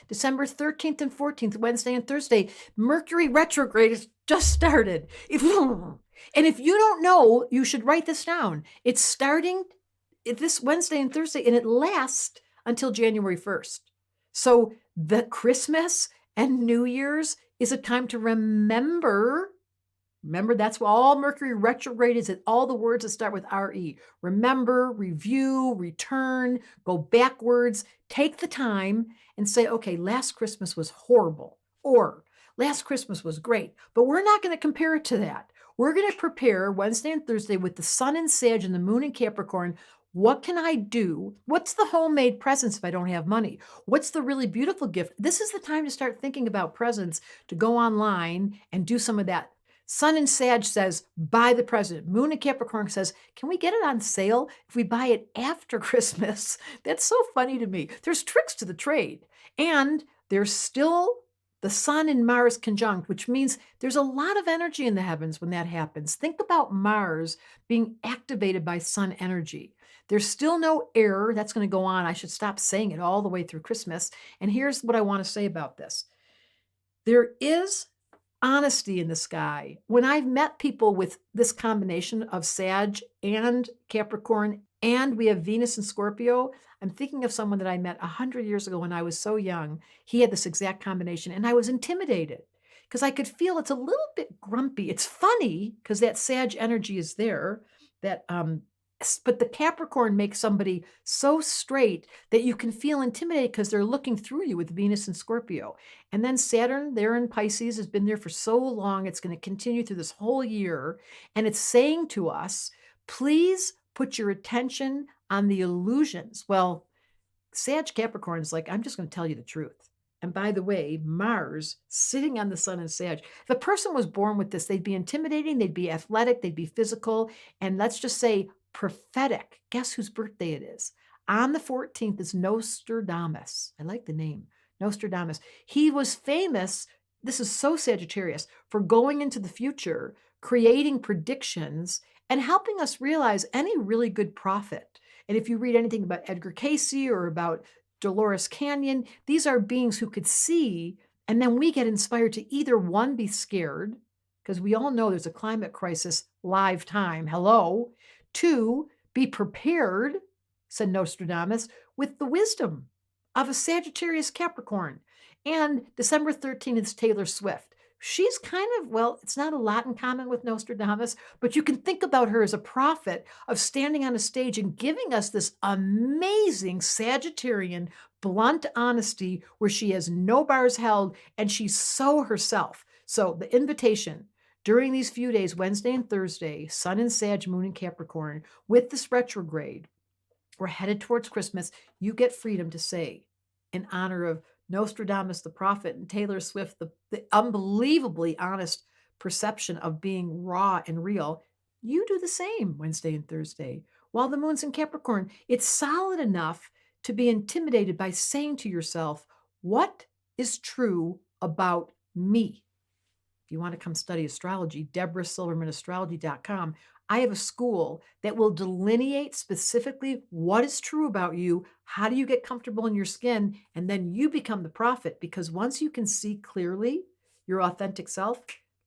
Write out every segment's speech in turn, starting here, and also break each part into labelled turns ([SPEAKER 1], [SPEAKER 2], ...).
[SPEAKER 1] December 13th and 14th, Wednesday and Thursday, Mercury retrograde has just started. And if you don't know, you should write this down. It's starting this Wednesday and Thursday, and it lasts until January 1st. So the Christmas and New Year's is a time to remember. Remember, that's what all Mercury retrograde is. All the words that start with RE. Remember, review, return, go backwards, take the time and say, okay, last Christmas was horrible, or last Christmas was great, but we're not going to compare it to that. We're going to prepare Wednesday and Thursday with the sun in Sag and the moon in Capricorn. What can I do? What's the homemade presents if I don't have money? What's the really beautiful gift? This is the time to start thinking about presents, to go online and do some of that. Sun in Sag says, buy the present. Moon in Capricorn says, can we get it on sale if we buy it after Christmas? That's so funny to me. There's tricks to the trade. And there's still the Sun and Mars conjunct, which means there's a lot of energy in the heavens when that happens. Think about Mars being activated by Sun energy. There's still no air. That's going to go on. I should stop saying it all the way through Christmas. And here's what I want to say about this. There is honesty in the sky. When I've met people with this combination of Sag and Capricorn, and we have Venus and Scorpio, I'm thinking of someone that I met 100 years ago when I was so young. He had this exact combination, and I was intimidated because I could feel it's a little bit grumpy. It's funny because that Sag energy is there, but the Capricorn makes somebody so straight that you can feel intimidated because they're looking through you with Venus and Scorpio. And then Saturn, there in Pisces, has been there for so long. It's going to continue through this whole year. And it's saying to us, please put your attention on the illusions. Well, Sag Capricorn is like, I'm just going to tell you the truth. And by the way, Mars sitting on the sun in Sag. If a person was born with this, they'd be intimidating, they'd be athletic, they'd be physical, and let's just say prophetic. Guess whose birthday it is? On the 14th is Nostradamus. I like the name, Nostradamus. He was famous, this is so Sagittarius, for going into the future, creating predictions, and helping us realize any really good prophet. And if you read anything about Edgar Cayce or about Dolores Canyon, these are beings who could see, and then we get inspired to either one, be scared, because we all know there's a climate crisis, live time, hello. Two, be prepared, said Nostradamus, with the wisdom of a Sagittarius Capricorn. And December 13th is Taylor Swift. She's kind of, well, it's not a lot in common with Nostradamus, but you can think about her as a prophet of standing on a stage and giving us this amazing Sagittarian blunt honesty where she has no bars held and she's so herself. So the invitation during these few days, Wednesday and Thursday, Sun in Sag, Moon in Capricorn, with this retrograde, we're headed towards Christmas. You get freedom to say, in honor of Nostradamus the prophet and Taylor Swift, the unbelievably honest perception of being raw and real, you do the same Wednesday and Thursday. While the moon's in Capricorn, it's solid enough to be intimidated by saying to yourself, what is true about me? If you want to come study astrology, DeborahSilvermanAstrology.com. I have a school that will delineate specifically what is true about you. How do you get comfortable in your skin? And then you become the prophet, because once you can see clearly your authentic self,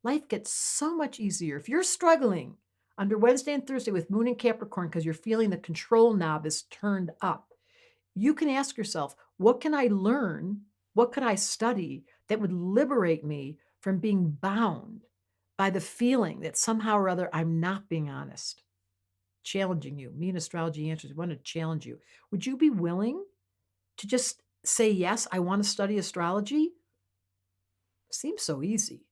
[SPEAKER 1] life gets so much easier. If you're struggling under Wednesday and Thursday with Moon in Capricorn because you're feeling the control knob is turned up, you can ask yourself, what can I learn? What could I study that would liberate me from being bound by the feeling that somehow or other I'm not being honest? Challenging you. Me and Astrology Answers, we want to challenge you. Would you be willing to just say, yes, I want to study astrology? Seems so easy.